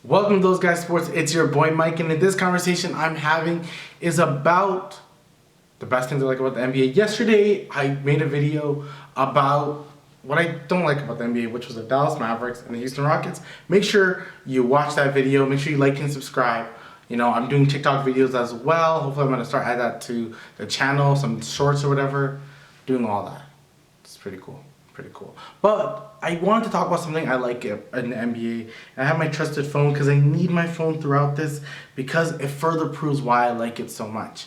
Welcome to Those Guys Sports. It's your boy Mike, and in this conversation I'm having is about the best things I like about the NBA. Yesterday I made a video about what I don't like about the NBA, which was the Dallas Mavericks and the Houston Rockets. Make sure you watch that video. Make sure you like and subscribe. You know, I'm doing TikTok videos as well. Hopefully I'm going to start add that to the channel, some shorts or whatever. Doing all that. It's pretty cool. Pretty cool. But I wanted to talk about something I like in the NBA. And I have my trusted phone because I need my phone throughout this because it further proves why I like it so much.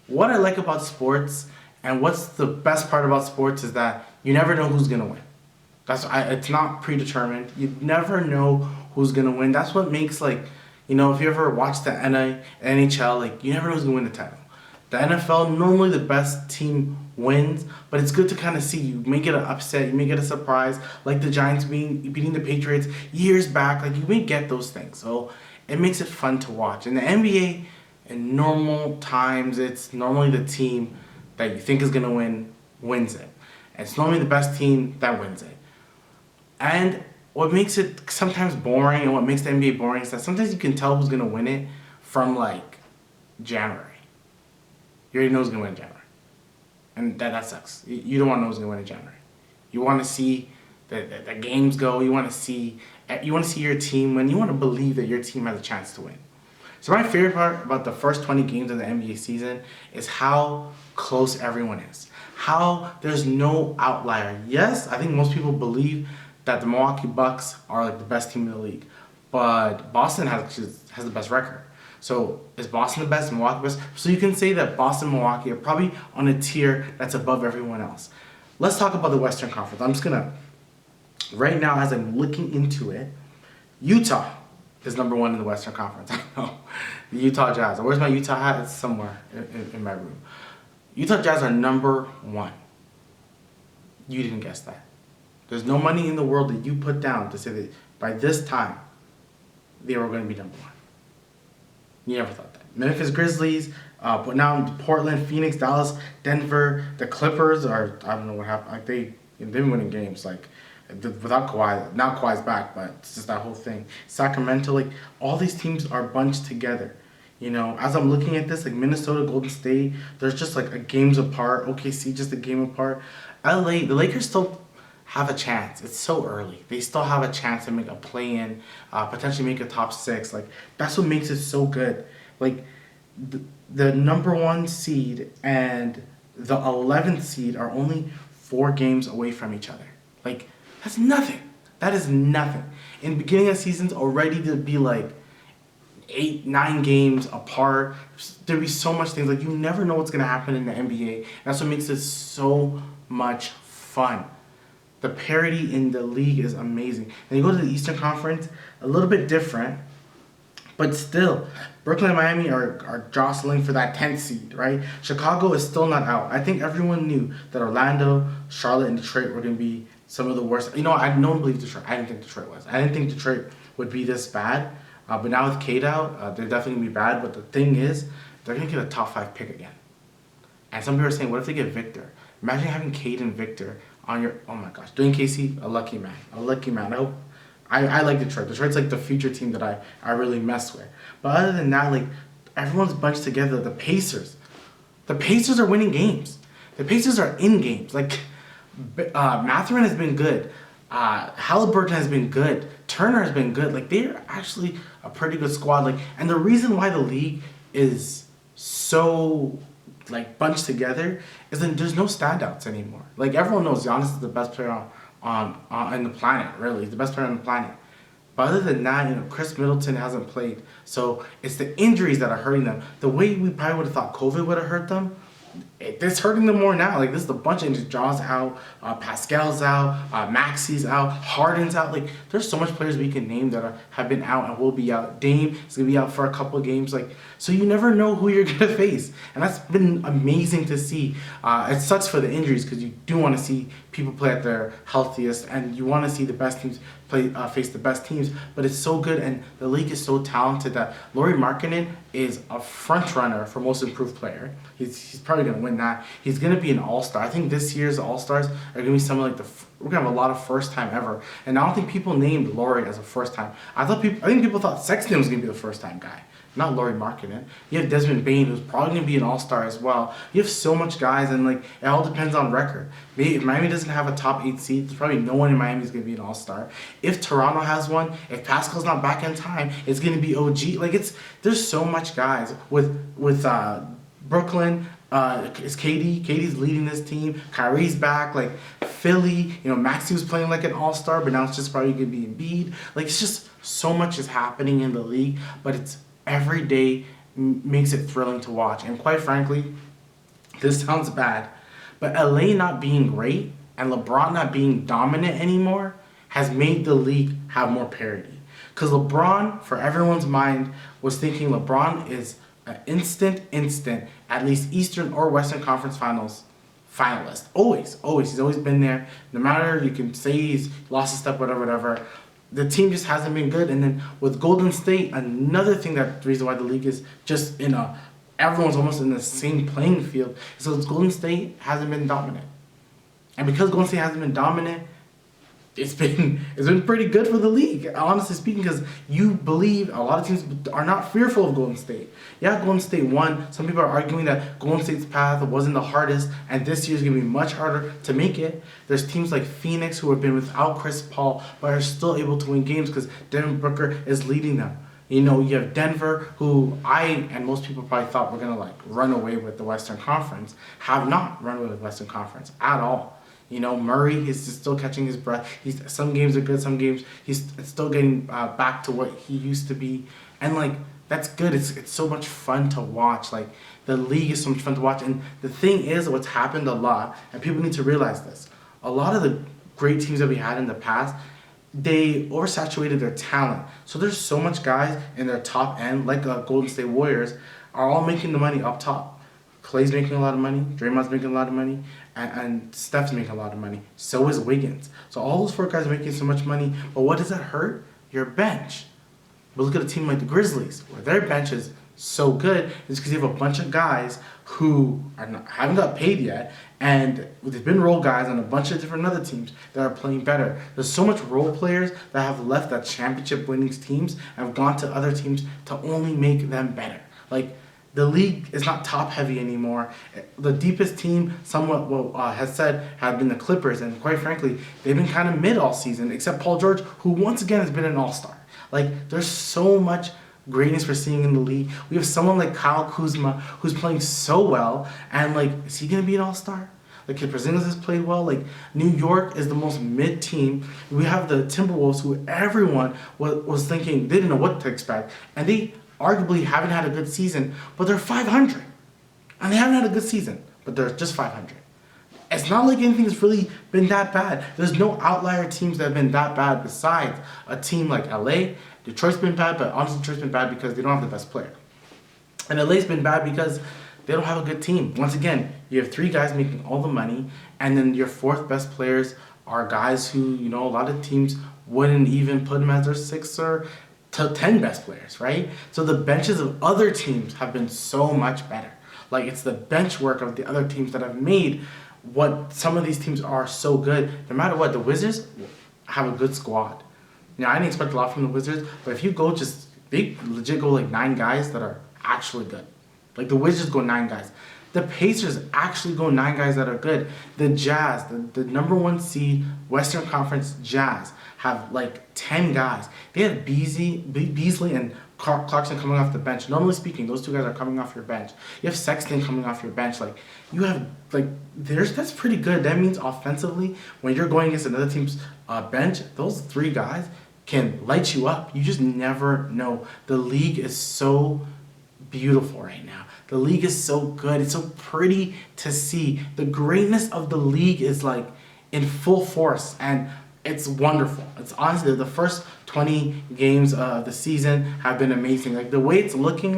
What I like about sports and what's the best part about sports is that you never know who's going to win. It's not predetermined. You never know who's going to win. That's what makes, like, you know, if you ever watch the NHL, like, you never know who's going to win the title. The NFL, normally the best team wins, but it's good to kind of see. You may get an upset, you may get a surprise, like the Giants beating the Patriots years back. Like, you may get those things. So it makes it fun to watch. In the NBA, in normal times, it's normally the team that you think is going to win wins it. And it's normally the best team that wins it. And what makes it sometimes boring and what makes the NBA boring is that sometimes you can tell who's going to win it from, like, January. You already know who's going to win in January. And that sucks. You don't want to know who's going to win in January. You want to see the games go. You want to see your team win. You want to believe that your team has a chance to win. So my favorite part about the first 20 games of the NBA season is how close everyone is. How there's no outlier. Yes, I think most people believe that the Milwaukee Bucks are like the best team in the league. But Boston has the best record. So is Boston the best, Milwaukee best? So you can say that Boston and Milwaukee are probably on a tier that's above everyone else. Let's talk about the Western Conference. I'm just going to, right now as I'm looking into it, Utah is number one in the Western Conference. I know. The Utah Jazz. Where's my Utah hat? It's somewhere in my room. Utah Jazz are number one. You didn't guess that. There's no money in the world that you put down to say that by this time they were going to be number one. You never thought that. Memphis Grizzlies, but now Portland, Phoenix, Dallas, Denver, the Clippers are, I don't know what happened. Like they've been winning games like without Kawhi. Now Kawhi's back, but it's just that whole thing. Sacramento, like all these teams are bunched together. You know, as I'm looking at this, like Minnesota, Golden State, there's just like a games apart. OKC, just a game apart. LA, the Lakers still have a chance. It's so early. They still have a chance to make a play-in, potentially make a top 6. Like, that's what makes it so good. Like, the number 1 seed and the 11th seed are only 4 games away from each other. Like, that's nothing. That is nothing. In the beginning of seasons, already to be like 8, 9 games apart. There'd be so much things. Like, you never know what's going to happen in the NBA. That's what makes it so much fun. The parity in the league is amazing. And you go to the Eastern Conference, a little bit different, but still, Brooklyn and Miami are jostling for that 10th seed, right? Chicago is still not out. I think everyone knew that Orlando, Charlotte, and Detroit were going to be some of the worst. You know, no one believed Detroit. I didn't think Detroit was. I didn't think Detroit would be this bad. But now with Cade out, they're definitely going to be bad. But the thing is, they're going to get a top 5 pick again. And some people are saying, what if they get Victor? Imagine having Cade and Victor on your, oh my gosh, Dwayne Casey, a lucky man. A lucky man. I like Detroit. Detroit's like the future team that I really mess with. But other than that, like, everyone's bunched together. The Pacers are winning games. The Pacers are in games. Like, Mathurin has been good. Halliburton has been good. Turner has been good. Like, they're actually a pretty good squad. Like, and the reason why the league is so, like, bunched together is that there's no standouts anymore. Like, everyone knows Giannis is the best player on the planet, really. He's the best player on the planet. But other than that, you know, Chris Middleton hasn't played. So it's the injuries that are hurting them. The way we probably would have thought COVID would have hurt them, it's hurting them more now. Like, this is a bunch of injuries. Jaw's out, Pascal's out, Maxi's out, Harden's out. Like, there's so much players we can name that have been out and will be out. Dame is going to be out for a couple of games. Like, so you never know who you're going to face. And that's been amazing to see. It sucks for the injuries because you do want to see people play at their healthiest and you want to see the best teams face the best teams, but it's so good and the league is so talented that Lauri Markkanen is a front runner for most improved player. He's probably going to win that. He's going to be an all-star. I think this year's all-stars are going to be some like we're going to have a lot of first time ever. And I don't think people named Lauri as a first time. I think people thought Sexton was going to be the first time guy. Not Lauri Markkanen. You have Desmond Bane, who's probably going to be an all-star as well. You have so much guys, and like it all depends on record. Maybe if Miami doesn't have a top 8 seed, there's probably no one in Miami is going to be an all-star. If Toronto has one, if Pascal's not back in time, it's going to be OG. Like there's so much guys with Brooklyn. It's KD. KD's leading this team. Kyrie's back. Like Philly, Maxey was playing like an all-star, but now it's just probably going to be Embiid. Like it's just so much is happening in the league, but it's every day makes it thrilling to watch. And quite frankly, this sounds bad, but LA not being great and LeBron not being dominant anymore has made the league have more parity. Because LeBron, for everyone's mind, was thinking LeBron is an instant, at least Eastern or Western Conference finalist. Always. He's always been there. No matter, you can say he's lost a step, whatever. The team just hasn't been good. And then with Golden State, another thing that the reason why the league is just everyone's almost in the same playing field. So Golden State hasn't been dominant. And because Golden State hasn't been dominant, it's been pretty good for the league, honestly speaking, because you believe a lot of teams are not fearful of Golden State. Yeah, Golden State won. Some people are arguing that Golden State's path wasn't the hardest, and this year's going to be much harder to make it. There's teams like Phoenix who have been without Chris Paul, but are still able to win games because Devin Booker is leading them. You have Denver, who I and most people probably thought were going to run away with the Western Conference, have not run away with the Western Conference at all. Murray is still catching his breath. Some games are good, some games he's still getting back to what he used to be. And that's good. It's so much fun to watch. The league is so much fun to watch. And the thing is, what's happened a lot, and people need to realize this, a lot of the great teams that we had in the past, they oversaturated their talent. So there's so much guys in their top end, like Golden State Warriors, are all making the money up top. Clay's making a lot of money, Draymond's making a lot of money, and Steph's making a lot of money. So is Wiggins. So all those 4 guys are making so much money, but what does that hurt? Your bench. But look at a team like the Grizzlies, where their bench is so good. It's because you have a bunch of guys who haven't got paid yet, and they've been role guys on a bunch of different other teams that are playing better. There's so much role players that have left that championship winning teams and have gone to other teams to only make them better. The league is not top heavy anymore. The deepest team, somewhat has said, have been the Clippers, and quite frankly, they've been kind of mid all season, except Paul George, who once again has been an all-star. There's so much greatness we're seeing in the league. We have someone like Kyle Kuzma, who's playing so well, and is he gonna be an all-star? Porzingis has played well. New York is the most mid team. We have the Timberwolves, who everyone was thinking they didn't know what to expect, and they arguably haven't had a good season, but they're 500. And they haven't had a good season, but they're just 500. It's not like anything's really been that bad. There's no outlier teams that have been that bad besides a team like LA. Detroit's been bad, but honestly Detroit's been bad because they don't have the best player. And LA's been bad because they don't have a good team. Once again, you have 3 guys making all the money, and then your 4th best players are guys who, a lot of teams wouldn't even put them as their 6th or to 10 best players, right? So the benches of other teams have been so much better. It's the bench work of the other teams that have made what some of these teams are so good. No matter what, the Wizards have a good squad. I didn't expect a lot from the Wizards, but if you go they legit go 9 guys that are actually good. The Wizards go 9 guys. The Pacers actually go 9 guys that are good. The Jazz, the number 1 seed Western Conference Jazz, have 10 guys. They have Beasley and Clarkson coming off the bench. Normally speaking, those 2 guys are coming off your bench. You have Sexton coming off your bench. You have that's pretty good. That means offensively, when you're going against another team's bench, those 3 guys can light you up. You just never know. The league is so beautiful right now. The league is so good. It's so pretty to see. The greatness of the league is in full force, and it's wonderful. It's honestly, the first 20 games of the season have been amazing. The way it's looking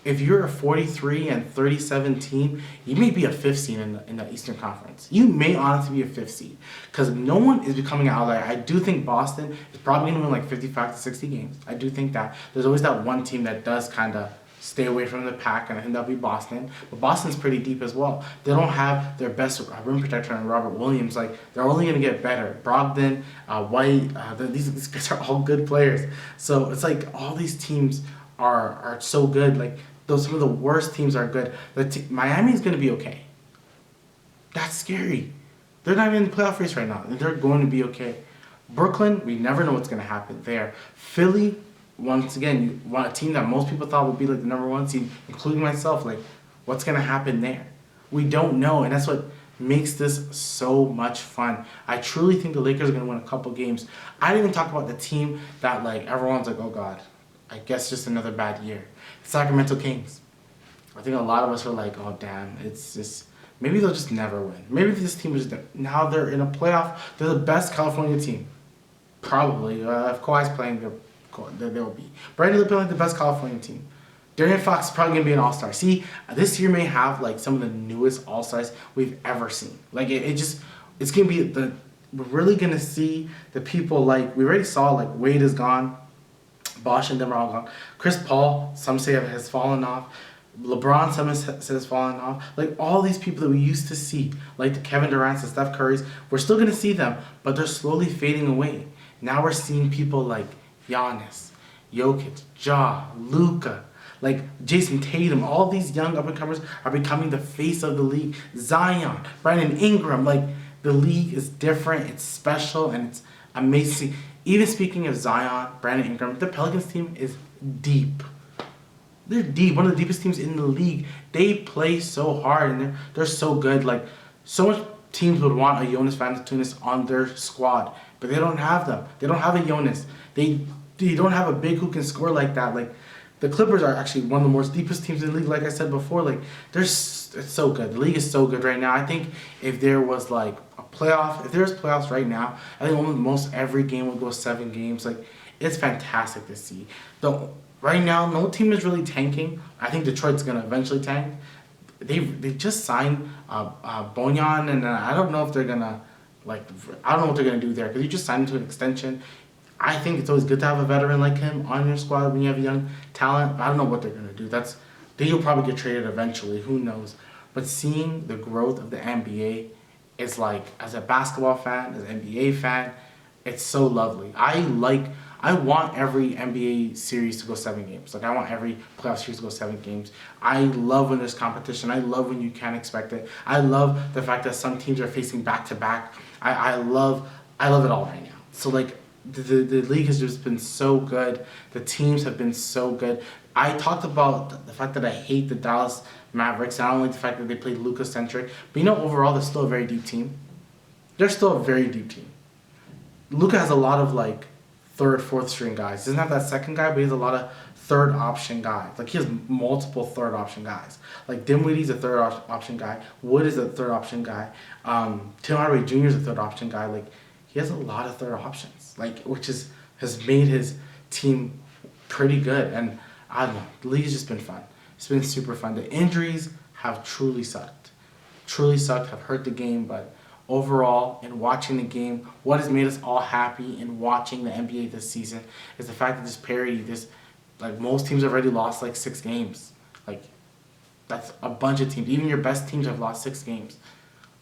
if you're a 43-37 team, you may be a fifth seed in the Eastern Conference. You may honestly be a fifth seed because no one is becoming an outlier. I do think Boston is probably going to win like 55 to 60 games. I do think that. There's always that one team that does kind of stay away from the pack, and I think that'll be Boston. But Boston's pretty deep as well. They don't have their best rim protector in Robert Williams. Like, they're only going to get better. Brogdon, White, these guys are all good players. So it's like all these teams are so good. Like, some of the worst teams are good. Miami's going to be okay. That's scary. They're not even in the playoff race right now. They're going to be okay. Brooklyn, we never know what's going to happen there. Philly, once again, you want a team that most people thought would be like the number one seed, including myself. Like, what's going to happen there? We don't know, and that's what makes this so much fun. I truly think the Lakers are going to win a couple games. I didn't even talk about the team that, like, everyone's like, oh, God, I guess just another bad year. The Sacramento Kings. I think a lot of us are like, oh, damn, it's just, maybe they'll just never win. Maybe this team is, now they're in a playoff. They're the best California team. Probably. If Kawhi's playing, they'll be. Right now, they're playing like the best California team. De'Aaron Fox is probably going to be an all-star. See, this year may have like some of the newest all-stars we've ever seen. Like, it's going to be we're really going to see the people like, we already saw like Wade is gone. Bosh and them are all gone. Chris Paul, some say has fallen off. LeBron, some says has fallen off. Like, all these people that we used to see, like the Kevin Durant's and Steph Curry's, we're still going to see them, but they're slowly fading away. Now we're seeing people like Giannis, Jokic, Ja, Luka, like Jason Tatum. All these young up-and-comers are becoming the face of the league. Zion, Brandon Ingram. Like, the league is different, it's special, and it's amazing. Even speaking of Zion, Brandon Ingram, the Pelicans team is deep. They're deep, one of the deepest teams in the league. They play so hard, and they're so good. Like, so much teams would want a Jonas Valanciunas on their squad, but they don't have them. They don't have a Jonas. They don't have a big who can score like that. Like, the Clippers are actually one of the most deepest teams in the league. Like I said before, like, it's so good. The league is so good right now. I think if there was like a playoff, if there's playoffs right now, I think almost every game would go 7 games. Like, it's fantastic to see. Right now, no team is really tanking. I think Detroit's gonna eventually tank. They just signed Bojan, and I don't know if they're gonna I don't know what they're gonna do there because you just signed him to an extension. I think it's always good to have a veteran like him on your squad when you have young talent. I don't know what they're gonna do. He'll probably get traded eventually. Who knows? But seeing the growth of the NBA is like, as a basketball fan, as an NBA fan, it's so lovely. I want every NBA series to go 7 games. Like, I want every playoff series to go 7 games. I love when there's competition. I love when you can't expect it. I love the fact that some teams are facing back-to-back. I love it all right now. So, like, the league has just been so good. The teams have been so good. I talked about the fact that I hate the Dallas Mavericks. I don't like the fact that they played Luka-centric. But, overall, they're still a very deep team. They're still a very deep team. Luka has a lot of, like, third, fourth string guys. He doesn't have that second guy, but he has a lot of third option guys. Like, he has multiple third option guys. Like, Dinwiddie's a third option guy. Wood is a third option guy. Tim Hardaway Jr. is a third option guy. Like, he has a lot of third options. Like, which has made his team pretty good. And I don't know, the league has just been fun. It's been super fun. The injuries have truly sucked. Have hurt the game, but overall, in watching the game, what has made us all happy in watching the NBA this season is the fact that this parity, like, most teams have already lost like 6 games. Like, that's a bunch of teams. Even your best teams have lost 6 games.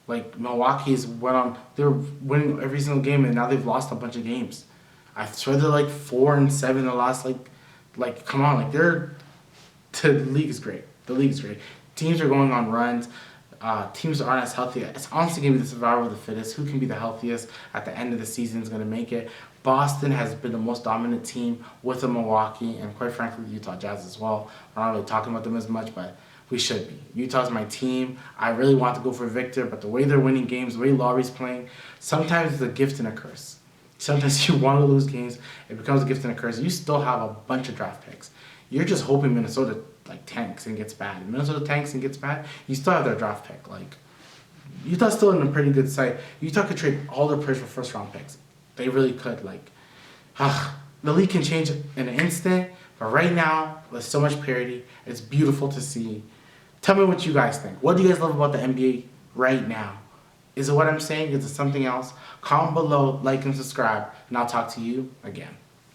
Like, Milwaukee's they're winning every single game, and now they've lost a bunch of games. I swear they're like 4-7 in the last, like, come on, like, the league is great. The league is great. Teams are going on runs. Teams aren't as healthy. It's honestly going to be the survival of the fittest. Who can be the healthiest at the end of the season is going to make it. Boston has been the most dominant team with the Milwaukee, and quite frankly, the Utah Jazz as well. We're not really talking about them as much, but we should be. Utah's my team. I really want to go for Victor, but the way they're winning games, the way Lauri's playing, sometimes it's a gift and a curse. Sometimes you want to lose games, it becomes a gift and a curse. You still have a bunch of draft picks. You're just hoping Minnesota tanks and gets bad. If Minnesota tanks and gets bad, you still have their draft pick. Like, Utah's still in a pretty good site. Utah could trade all their players for first round picks. They really could. Like, the league can change in an instant, But right now, there's so much parity. It's beautiful to see. Tell me what you guys think. What do you guys love about the NBA right now? Is it what I'm saying? Is it something else? Comment below, like and subscribe, and I'll talk to you again.